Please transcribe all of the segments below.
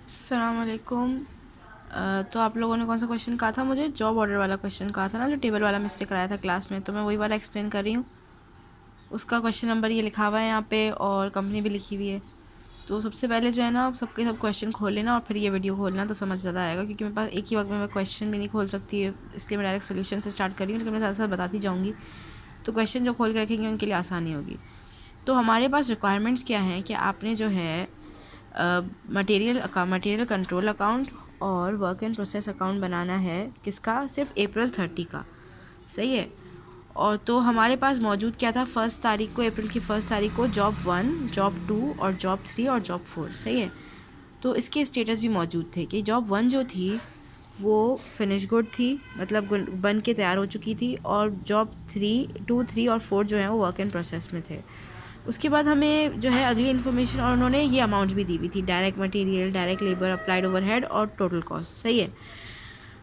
अस्सलाम वालेकुम। तो आप लोगों ने कौन सा क्वेश्चन कहा था? मुझे जॉब ऑर्डर वाला क्वेश्चन कहा था ना, जो टेबल वाला मिस्टेक कराया था क्लास में, तो मैं वही वाला एक्सप्लेन कर रही हूँ। उसका क्वेश्चन नंबर ये लिखा हुआ है यहाँ पे और कंपनी भी लिखी हुई है। तो सबसे पहले जो है ना, सबके सब क्वेश्चन खोल लेना और फिर ये वीडियो खोलना, तो समझ ज़्यादा आएगा, क्योंकि मेरे पास एक ही वक्त में मैं क्वेश्चन भी नहीं खोल सकती है, इसलिए मैं डायरेक्ट सोल्यूशन से स्टार्ट कर रही हूँ, लेकिन मैं साथ साथ बताती जाऊँगी, तो क्वेश्चन जो खोल के रखेंगे उनके लिए आसानी होगी। तो हमारे पास रिक्वायरमेंट्स क्या हैं कि आपने जो है मटेरियल कंट्रोल अकाउंट और वर्क इन प्रोसेस अकाउंट बनाना है। किसका? सिर्फ अप्रैल 30 का। सही है। और तो हमारे पास मौजूद क्या था? फर्स्ट तारीख को, अप्रैल की फर्स्ट तारीख को जॉब 1, जॉब 2 और जॉब 3 और जॉब 4। सही है। तो इसके स्टेटस भी मौजूद थे कि जॉब 1 जो थी वो फिनिश गुड थी, मतलब बन के तैयार हो चुकी थी, और जॉब 3 और 4 जो है वो वर्क इन प्रोसेस में थे। उसके बाद हमें जो है अगली इन्फॉर्मेशन, और उन्होंने ये अमाउंट भी दी हुई थी, direct material, direct labour, applied overhead और टोटल कॉस्ट। सही है।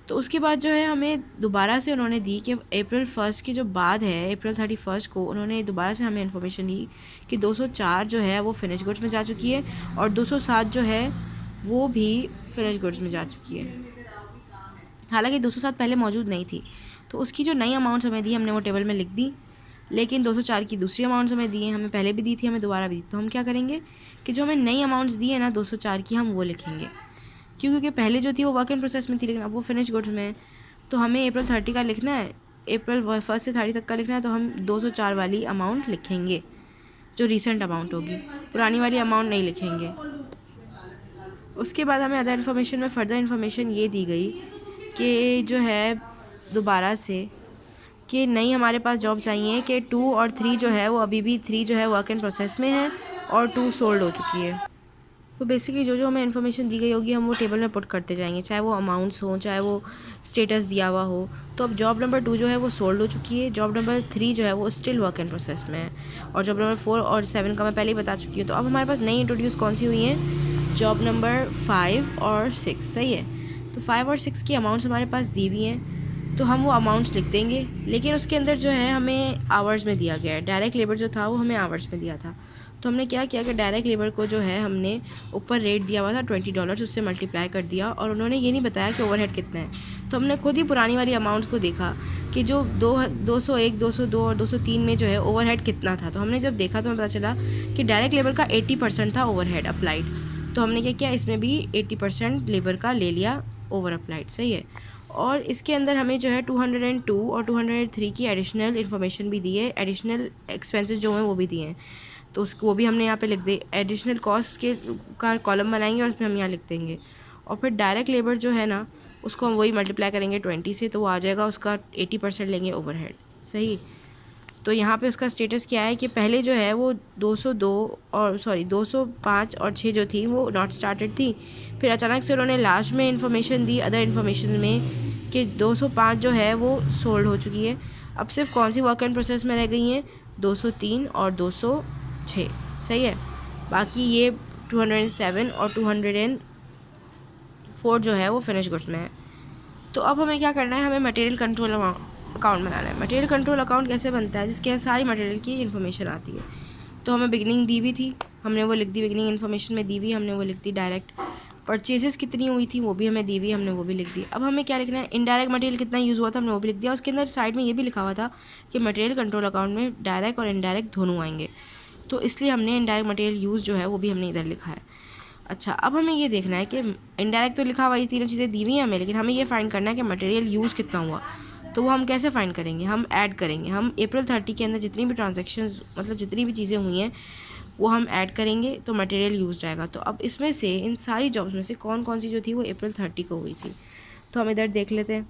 तो उसके बाद जो है हमें दोबारा से उन्होंने दी कि अप्रैल 1 के जो बाद है, अप्रैल 31 को उन्होंने दोबारा से हमें इन्फॉर्मेशन दी कि 204 जो है वो फिनिश गुड्स में जा चुकी है और 207 जो है वो भी फिनिश गुड्स में जा चुकी है। हालांकि 207 पहले मौजूद नहीं थी, तो उसकी जो नई अमाउंट्स हमें दी हमने वो टेबल में लिख दी, लेकिन 204 की दूसरी अमाउंट्स हमें दी हैं, हमें पहले भी दी थी, हमें दोबारा भी दी। तो हम क्या करेंगे कि जो हमें नई अमाउंट्स दी है ना 204 की, हम वो लिखेंगे। क्यों? क्योंकि पहले जो थी वो वर्क इन प्रोसेस में थी, लेकिन अब वो फिनिश गुड्स में है। तो हमें अप्रैल 30 का लिखना है, अप्रैल 1 से 30 तक का लिखना है, तो हम 204 वाली अमाउंट लिखेंगे, जो रिसेंट अमाउंट होगी। पुरानी वाली अमाउंट नहीं लिखेंगे। उसके बाद हमें अदर इन्फॉर्मेशन में फ़र्दर इन्फॉर्मेशन ये दी गई कि जो है दोबारा से कि नहीं, हमारे पास जॉब चाहिए कि 2 और 3 जो है वो अभी भी 3 जो है वर्क इन प्रोसेस में है और 2 सोल्ड हो चुकी है। तो बेसिकली जो जो हमें इन्फॉर्मेशन दी गई होगी हम वो टेबल में पुट करते जाएंगे, चाहे वो अमाउंट्स हो, चाहे वो स्टेटस दिया हुआ हो। तो अब जॉब नंबर 2 जो है वो सोल्ड हो चुकी है, जॉब नंबर 3 जो है वो स्टिल वर्क इन प्रोसेस में है, और जॉब नंबर 4 और 7 का मैं पहले ही बता चुकी हूँ। तो अब हमारे पास नई इंट्रोड्यूस कौन सी हुई हैं? जॉब नंबर 5 और 6। सही है। तो 5 और 6 की अमाउंट्स हमारे पास दी हुई हैं, तो हम वो अमाउंट्स लिख देंगे, लेकिन उसके अंदर जो है हमें आवर्स में दिया गया है। डायरेक्ट लेबर जो था वो हमें आवर्स में दिया था। तो हमने क्या किया कि डायरेक्ट लेबर को जो है हमने ऊपर रेट दिया हुआ था $20, उससे मल्टीप्लाई कर दिया, और उन्होंने ये नहीं बताया कि ओवरहेड कितना है। तो हमने खुद ही पुरानी वाली अमाउंट्स को देखा कि जो 201, 202 और 203 में जो है ओवरहेड कितना था। तो हमने जब देखा तो हमें पता चला कि डायरेक्ट लेबर का 80% था ओवरहेड अप्लाइड। तो हमने क्या किया, इसमें भी 80% लेबर का ले लिया ओवर अप्लाइड। सही है। और इसके अंदर हमें जो है 202 और 203 की एडिशनल इन्फॉर्मेशन भी दी है, एडिशनल एक्सपेंसेस जो हैं वो भी दिए हैं, तो उसको वो भी हमने यहाँ पे लिख दे। एडिशनल कॉस्ट के का कॉलम बनाएंगे और उसमें हम यहाँ लिख देंगे। और फिर डायरेक्ट लेबर जो है ना उसको हम वही मल्टीप्लाई करेंगे 20 से, तो वो आ जाएगा, उसका 80% लेंगे ओवरहेड। सही। तो यहाँ पे उसका स्टेटस क्या है कि पहले जो है वो 202 और 205 और 6 जो थी वो नॉट स्टार्टेड थी। फिर अचानक से उन्होंने लास्ट में इंफॉर्मेशन दी अदर इन्फॉर्मेशन में कि 205 जो है वो सोल्ड हो चुकी है। अब सिर्फ कौन सी वर्क इन प्रोसेस में रह गई हैं? 203 और 206। सही है। बाकी ये 207 और 204 जो है वो फिनिश गुड्स में है। तो अब हमें क्या करना है, हमें मटेरियल कंट्रोल अकाउंट बनाना है। मटेरियल कंट्रोल अकाउंट कैसे बनता है? जिसके सारी मटेरियल की इन्फॉर्मेशन आती है। तो हमें बिगनिंग दी हुई थी, हमने वो लिख दी, बिगनिंग इन्फॉर्मेशन में दी हुई हमने वो लिख दी। डायरेक्ट परचेजेस कितनी हुई थी वो भी हमें दी हुई, हमने वो भी लिख दी। अब हमें क्या लिखना है, इनडायरेक्ट मटेरियल कितना यूज़ हुआ था हमने वो भी लिख दिया। उसके अंदर साइड में ये भी लिखा हुआ था कि मटेरियल कंट्रोल अकाउंट में डायरेक्ट और इनडायरेक्ट दोनों आएंगे, तो इसलिए हमने इनडायरेक्ट मटेरियल यूज़ जो है वो भी हमने इधर लिखा है। अच्छा, अब हमें ये देखना है कि इनडायरेक्ट तो लिखा हुआ, ये तीनों चीज़ें दी हुई हैं हमें, लेकिन हमें ये फाइंड करना है कि मटेरियल यूज़ कितना हुआ। तो वो हम कैसे फाइंड करेंगे? हम ऐड करेंगे। हम अप्रैल 30 के अंदर जितनी भी ट्रांजेक्शन्स, मतलब जितनी भी चीज़ें हुई हैं वो हम ऐड करेंगे, तो मटेरियल यूज़ जाएगा। तो अब इसमें से, इन सारी जॉब्स में से कौन कौन सी जो थी वो अप्रैल 30 को हुई थी, तो हम इधर देख लेते हैं।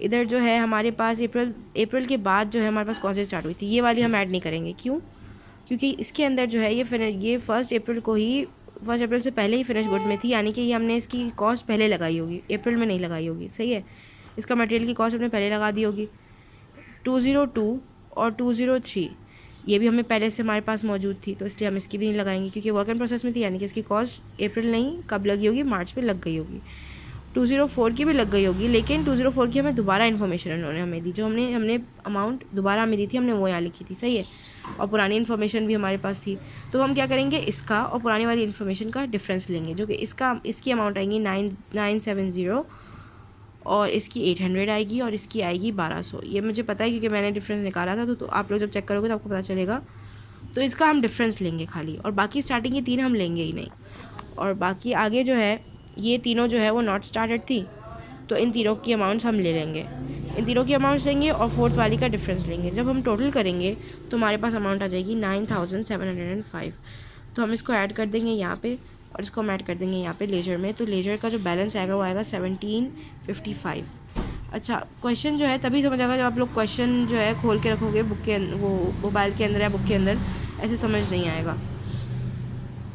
इधर जो है हमारे पास अप्रैल के बाद जो है हमारे पास कौन सी स्टार्ट हुई थी, ये वाली हम ऐड नहीं करेंगे। क्यों? क्योंकि इसके अंदर जो है ये 1 अप्रैल को ही, 1 अप्रैल से पहले ही फिनिश गुड्स में थी, यानी कि ये हमने इसकी कॉस्ट पहले लगाई होगी, अप्रैल में नहीं लगाई होगी। सही है। इसका मटेरियल की कॉस्ट हमने पहले लगा दी होगी। 202 और 203 ये भी हमें पहले से हमारे पास मौजूद थी, तो इसलिए हम इसकी भी नहीं लगाएंगे, क्योंकि वर्क इन प्रोसेस में थी, यानी कि इसकी कॉस्ट अप्रैल नहीं कब लगी होगी, मार्च में लग गई होगी। 204 की भी लग गई होगी, लेकिन 204 की हमें दोबारा इन्फॉर्मेशन उन्होंने हमें दी, जो हमने अमाउंट दोबारा हमें दी थी, हमने वो यहाँ लिखी थी। सही है। और पुरानी इन्फॉर्मेशन भी हमारे पास थी। तो हम क्या करेंगे, इसका और पुरानी वाली इन्फॉर्मेशन का डिफरेंस लेंगे, जो कि इसकी अमाउंट आएंगी 9970 और इसकी 800 आएगी और इसकी आएगी 1200। ये मुझे पता है क्योंकि मैंने डिफरेंस निकाला था। तो आप लोग जब चेक करोगे तो आपको पता चलेगा। तो इसका हम डिफरेंस लेंगे खाली, और बाकी स्टार्टिंग की 3 हम लेंगे ही नहीं। और बाकी आगे जो है ये तीनों जो है वो नॉट स्टार्टेड थी, तो इन तीनों की अमाउंट्स हम ले लेंगे, इन तीनों की अमाउंट्स लेंगे और फोर्थ वाली का डिफरेंस लेंगे। जब हम टोटल करेंगे तो हमारे पास अमाउंट आ जाएगी 9705। तो हम इसको ऐड कर देंगे यहाँ पे, और इसको हम ऐड कर देंगे यहाँ पे लेजर में। तो लेजर का जो बैलेंस आएगा वो आएगा 1755। अच्छा, क्वेश्चन जो है तभी समझ आएगा जब आप लोग क्वेश्चन जो है खोल के रखोगे बुक के वो मोबाइल के अंदर या बुक के अंदर, ऐसे समझ नहीं आएगा।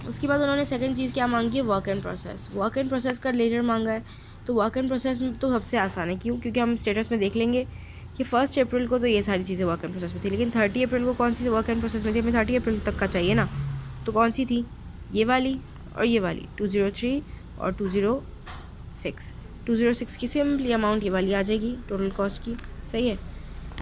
उसके बाद उन्होंने सेकंड चीज़ क्या मांगी है, work and process. Work and process का लेजर मांगा है। तो वर्क एंड प्रोसेस में तो सबसे आसान है, क्यों? क्योंकि हम स्टेटस में देख लेंगे कि 1 अप्रैल को तो ये सारी चीज़ें वर्क एंड प्रोसेस में थी, लेकिन 30 अप्रैल को कौन सी वर्क एंड प्रोसेस में थी? हमें 30 अप्रैल तक का चाहिए ना, तो कौन सी थी? ये वाली और ये वाली, 203 और 206। 206 की सिंपली अमाउंट ये वाली आ जाएगी टोटल कॉस्ट की, सही है।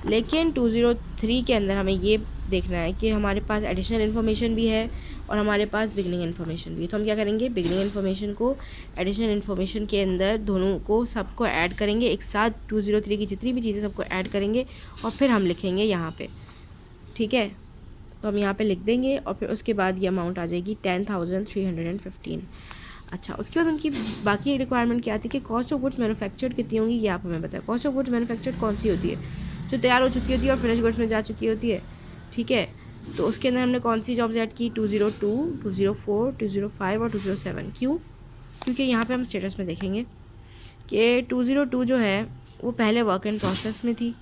लेकिन 203 के अंदर हमें ये देखना है कि हमारे पास एडिशनल इन्फॉर्मेशन भी है और हमारे पास बिगनिंग इन्फॉर्मेशन भी है। तो हम क्या करेंगे, बिगनिंग इन्फॉर्मेशन को एडिशनल इन्फॉर्मेशन के अंदर दोनों को सबको ऐड करेंगे एक साथ। 203 की जितनी भी चीज़ें सबको ऐड करेंगे और फिर हम लिखेंगे यहाँ पे, ठीक है। तो हम यहाँ पे लिख देंगे और फिर उसके बाद ये अमाउंट आ जाएगी 10,315। अच्छा, उसके बाद उनकी बाकी रिक्वायरमेंट क्या आती है कि कॉस्ट ऑफ गुड्स मैन्युफैक्चर्ड कितनी होंगी, ये आप हमें बताएं। कॉस्ट ऑफ गुड्स मैन्युफैक्चर्ड कौन सी होती है? जो तैयार हो चुकी होती है और फिनिश गुड्स में जा चुकी होती है, ठीक है। तो उसके अंदर हमने कौन सी जॉब्स ऐड की? 202, 204, 205 और 207। क्यों? क्योंकि यहाँ पे हम स्टेटस में देखेंगे कि 202 जो है वो पहले वर्क इन प्रोसेस में थी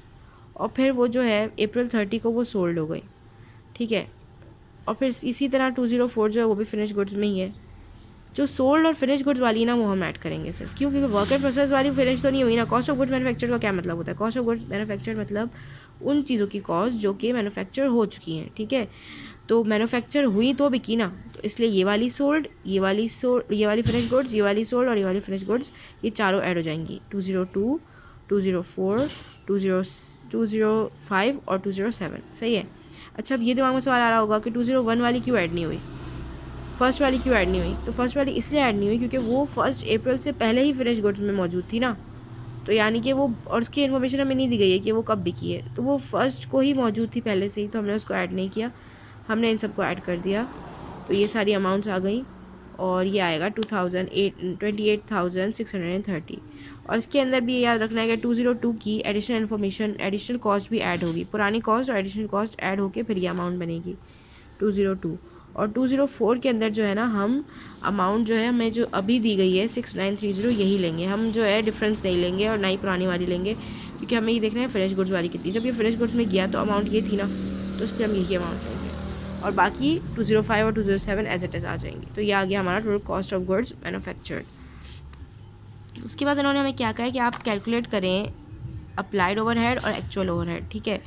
और फिर वो जो है अप्रैल 30 को वो सोल्ड हो गई, ठीक है। और फिर इसी तरह 204 जो है वो भी फिनिश गुड्स में ही है। जो सोल्ड और फिनिश गुड्स वाली ना वो हम ऐड करेंगे सिर्फ, क्यों? क्योंकि वर्क एंड प्रोसेस वाली फिनिश तो नहीं हुई ना। कॉस्ट ऑफ गुड्स मैन्युफैक्चर्ड का क्या मतलब होता है? कॉस्ट ऑफ गुड्स मैन्युफैक्चर्ड मतलब उन चीज़ों की कॉस्ट जो कि मैन्युफैक्चर हो चुकी हैं, ठीक है। तो मैन्युफैक्चर हुई तो बिकी ना, तो इसलिए ये वाली सोल्ड, ये वाली फिनिश गुड्स, ये वाली सोल्ड और ये वाली फिनिश गुड्स, ये चारों ऐड हो जाएंगी। 202, 204, 205 और 207, सही है। अच्छा, अब ये दिमाग में सवाल आ रहा होगा कि 201 वाली क्यों ऐड नहीं हुई, फर्स्ट वाली क्यों ऐड नहीं हुई? तो फर्स्ट वाली इसलिए ऐड नहीं हुई क्योंकि वो 1 अप्रैल से पहले ही फिनिश गुड्स में मौजूद थी ना। तो यानी कि वो, और उसकी इन्फॉर्मेशन हमें नहीं दी गई है कि वो कब बिकी है, तो वो फर्स्ट को ही मौजूद थी पहले से ही, तो हमने उसको ऐड नहीं किया, हमने इन सबको ऐड कर दिया। तो ये सारी अमाउंट्स आ गई और ये आएगा 28,630। और इसके अंदर भी ये याद रखना है कि 202 की एडिशनल इन्फॉर्मेशन, एडिशनल कॉस्ट भी ऐड होगी, पुरानी कॉस्ट और एडिशनल कॉस्ट ऐड होके फिर ये अमाउंट बनेगी 202। और 204 के अंदर जो है ना, हम अमाउंट जो है हमें जो अभी दी गई है 6930 यही लेंगे, हम जो है डिफरेंस नहीं लेंगे और ना ही पुरानी वाली लेंगे, क्योंकि हमें ये देखना है फिनिश गुड्स वाली कितनी। जब ये फिनिश गुड्स में गया तो अमाउंट ये थी ना, तो इसलिए हम यही अमाउंट लेंगे और बाकी 205 और 207 एज इट इज़ आ जाएंगी। तो ये आ गया हमारा total cost of goods manufactured. उसके बाद उन्होंने हमें क्या कहा है कि आप कैलकुलेट करें अप्लाइड ओवरहेड और एक्चुअल ओवरहेड, ठीक है।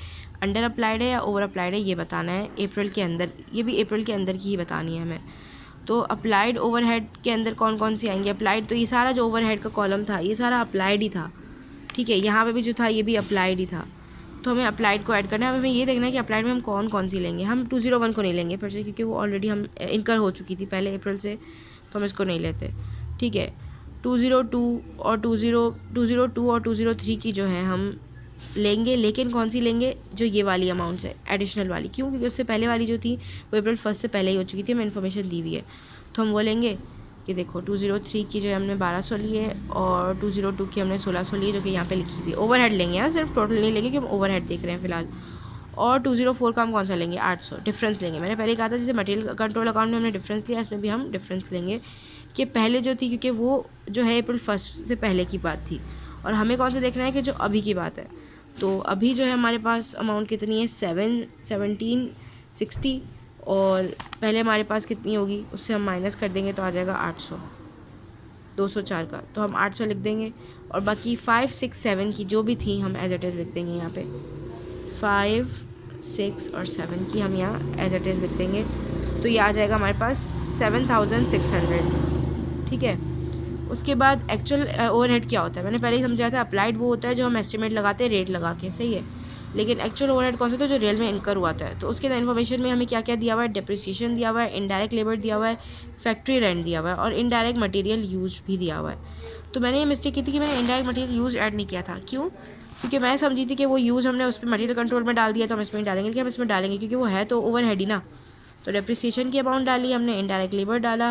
अंडर अप्लाइड है या ओवर अप्लाइड है ये बताना है अप्रैल के अंदर, ये भी अप्रैल के अंदर की ही बतानी है हमें। तो अप्लाइड ओवरहेड के अंदर कौन कौन सी आएंगे? अप्लाइड, तो ये सारा जो ओवरहेड का कॉलम था ये सारा अप्लाइड ही था, ठीक है। यहाँ पे भी जो था ये भी अप्लाइड ही था, तो हमें अप्लाइड को ऐड करना है। हमें ये देखना है कि अप्लाइड में हम कौन कौन सी लेंगे। हम 201 को नहीं लेंगे फिर से, क्योंकि वो ऑलरेडी हम इनकर हो चुकी थी पहले अप्रैल से, तो हम इसको नहीं लेते, ठीक है। 202 और 202 और 203 की जो है हम लेंगे, लेकिन कौन सी लेंगे? जो ये वाली अमाउंट्स है एडिशनल वाली, क्यों? क्योंकि उससे पहले वाली जो थी वो अप्रैल 1 से पहले ही हो चुकी थी, हमें इन्फॉर्मेशन दी हुई है, तो हम वो लेंगे। कि देखो 203 की जो है हमने 1200 ली है और 202 की हमने 1600 ली है, जो कि यहाँ पे लिखी हुई है। ओवरहेड लेंगे यहाँ, सिर्फ टोटल नहीं लेंगे, कि हम ओवरहेड देख रहे हैं फिलहाल। और 204 का हम कौन सा लेंगे? 800 डिफरेंस लेंगे। मैंने पहले कहा था जैसे मटेरियल कंट्रोल अकाउंट में हमने डिफरेंस लिया, इसमें भी हम डिफरेंस लेंगे कि पहले जो थी, क्योंकि वो जो है अप्रैल 1 से पहले की बात थी, और हमें कौन सा देखना है कि जो अभी की बात है। तो अभी जो है हमारे पास अमाउंट कितनी है? 1760, और पहले हमारे पास कितनी होगी उससे हम माइनस कर देंगे तो आ जाएगा 800, 204 का, तो हम 800 लिख देंगे। और बाकी 5, 6, 7 की जो भी थी हम एज इट इज़ लिख देंगे यहाँ पे। 5, 6 और 7 की हम यहाँ एज इट इज़ लिख देंगे, तो ये आ जाएगा हमारे पास 7600, ठीक है। उसके बाद एक्चुअल ओवरहेड क्या होता है? मैंने पहले ही समझाया था, अप्लाइड वो होता है जो हम एस्टिमेट लगाते हैं रेट लगा के, सही है। लेकिन एक्चुअल ओवरहेड कौन सा था, जो रियल में इनकर हुआ था। तो उसके इन्फॉर्मेशन में हमें क्या क्या दिया हुआ है, डिप्रिसिएशन दिया हुआ है, इनडायरेक्ट लेबर दिया हुआ है, फैक्ट्री रेंट दिया हुआ है और इनडायरेक्ट मटेरियल यूज भी दिया हुआ है। तो मैंने ये मिस्टेक की थी कि मैंने इनडायरेक्ट मटेरियल यूज ऐड नहीं किया था। क्यों? क्योंकि मैं समझी थी कि वो यूज़ हमने उस पर मटेरियल कंट्रोल में डाल दिया तो हम इसमें डालेंगे, कि हम इसमें डालेंगे क्योंकि वो है तो ओवरहेड ही ना। तो डेप्रिसिएशन की अमाउंट डाली हमने, इनडायरेक्ट लेबर डाला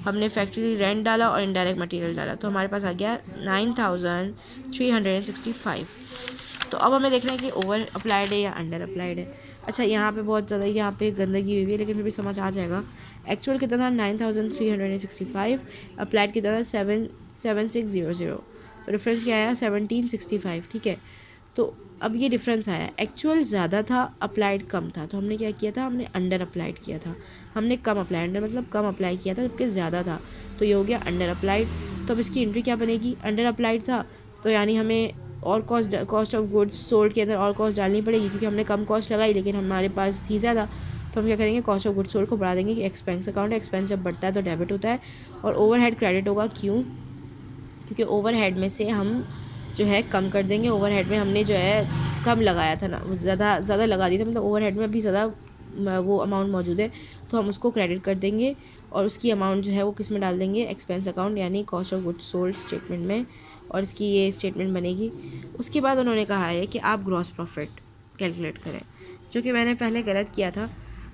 हमने फैक्ट्री रेंट डाला और इनडायरेक्ट मटेरियल डाला। तो हमारे पास आ गया 9365। तो अब हमें देखना है कि ओवर अप्लाइड है या अंडर अप्लाइड है। अच्छा, यहाँ पे बहुत ज़्यादा यहाँ पे गंदगी हुई है, लेकिन फिर भी समझ आ जाएगा। एक्चुअल कितना था 9365, अप्लाइड कितना था 7600। तो डिफरेंस क्या आया 1765। ठीक है, तो अब ये डिफरेंस आया, एक्चुअल ज़्यादा था, अप्लाइड कम था। तो हमने क्या किया था, हमने अंडर अप्लाइड किया था। हमने कम अप्लाई, अंडर मतलब कम अप्लाई किया था जबकि ज़्यादा था, तो ये हो गया अंडर अप्लाइड। तो अब इसकी एंट्री क्या बनेगी, अंडर अप्लाइड था तो यानी हमें और कॉस्ट ऑफ गुड्स सोल्ड के अंदर और कॉस्ट डालनी पड़ेगी, क्योंकि हमने कम कॉस्ट लगाई लेकिन हमारे पास थी ज़्यादा। तो हम क्या करेंगे, कॉस्ट ऑफ गुड्स सोल्ड को बढ़ा देंगे कि एक्सपेंस अकाउंट है, एक्सपेंस जब बढ़ता है तो डेबिट होता है और ओवरहेड क्रेडिट होगा। क्यों? क्योंकि ओवरहेड में से हम जो है कम कर देंगे। ओवरहेड में हमने जो है कम लगाया था ना, ज़्यादा लगा दिया था, मतलब ओवरहेड में अभी ज़्यादा वो अमाउंट मौजूद है, तो हम उसको क्रेडिट कर देंगे और उसकी अमाउंट जो है वो किस में डाल देंगे, एक्सपेंस अकाउंट यानी cost of goods sold statement में, और इसकी ये स्टेटमेंट बनेगी। उसके बाद उन्होंने कहा है कि आप ग्रॉस प्रॉफिट कैलकुलेट करें, जो कि मैंने पहले गलत किया था।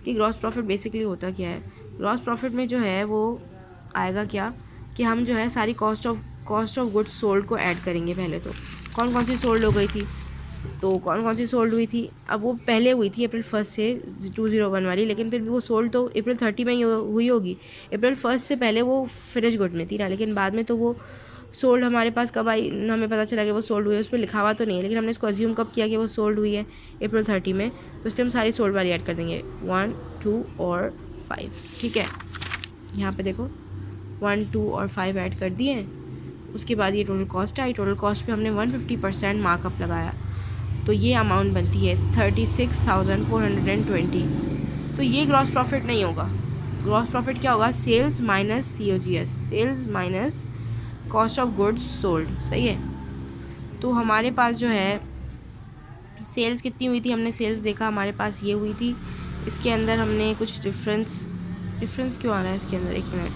कि ग्रॉस प्रॉफिट बेसिकली होता क्या है, ग्रॉस प्रॉफिट में जो है वो आएगा क्या, कि हम जो है सारी कॉस्ट ऑफ गुड्स सोल्ड को ऐड करेंगे। पहले तो कौन कौन सी सोल्ड हो गई थी, तो कौन कौन सी सोल्ड हुई थी, अब वो पहले हुई थी अप्रैल 1 से 2001 वाली, लेकिन फिर भी वो सोल्ड तो अप्रैल 30 में ही हुई होगी। अप्रैल 1 से पहले वो फिनिश गुड में थी ना, लेकिन बाद में तो वो सोल्ड हमारे पास कब आई, हमें पता चला कि वो सोल्ड हुई है। उस पर लिखा हुआ तो नहीं है, लेकिन हमने इसको अज्यूम कब किया कि वो सोल्ड हुई है, अप्रैल 30 में। तो इससे हम सारी सोल्ड वाली ऐड कर देंगे 1, 2 और 5। ठीक है, यहाँ पे देखो 1, 2 और 5 ऐड कर दिए। उसके बाद ये टोटल कॉस्ट आई, टोटल कॉस्ट पे हमने 150% मार्कअप लगाया, तो ये अमाउंट बनती है 36,420। तो ये ग्रॉस प्रॉफिट नहीं होगा। ग्रॉस प्रॉफिट क्या होगा, sales minus COGS, sales minus cost of goods sold. सही है, तो हमारे पास जो है सेल्स कितनी हुई थी, हमने सेल्स देखा हमारे पास ये हुई थी। इसके अंदर हमने कुछ डिफरेंस क्यों आ रहा है इसके अंदर, एक मिनट।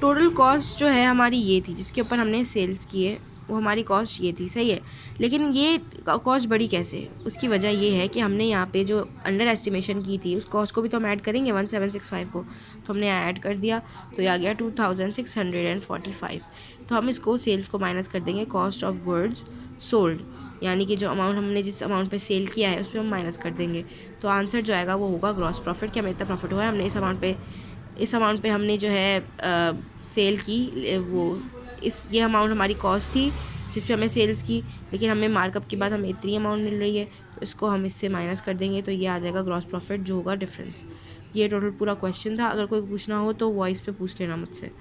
टोटल कॉस्ट जो है हमारी ये थी जिसके ऊपर हमने सेल्स किए, वो हमारी कॉस्ट ये थी। सही है, लेकिन ये कॉस्ट बढ़ी कैसे, उसकी वजह ये है कि हमने यहाँ पे जो अंडर एस्टिमेशन की थी उस कॉस्ट को भी तो हम ऐड करेंगे 1765 को, तो हमने ऐड कर दिया, तो ये आ गया 2645। तो हम इसको सेल्स को माइनस कर देंगे कॉस्ट ऑफ गुड्स सोल्ड, यानी कि जो अमाउंट हमने जिस अमाउंट पे सेल किया है उस पर हम माइनस कर देंगे। तो आंसर जो आएगा वो होगा ग्रॉस प्रॉफिट, कि हमें इतना प्रॉफिट हुआ है, हमने इस अमाउंट पे हमने जो है सेल की, वो ये अमाउंट हमारी कॉस्ट थी जिस पे हमें सेल्स की, लेकिन हमें मार्कअप के बाद हमें इतनी अमाउंट मिल रही है, तो इसको हम इससे माइनस कर देंगे, तो ये आ जाएगा ग्रॉस प्रॉफिट जो होगा डिफरेंस। ये टोटल पूरा क्वेश्चन था। अगर कोई पूछना हो तो वॉइस पे पूछ लेना मुझसे।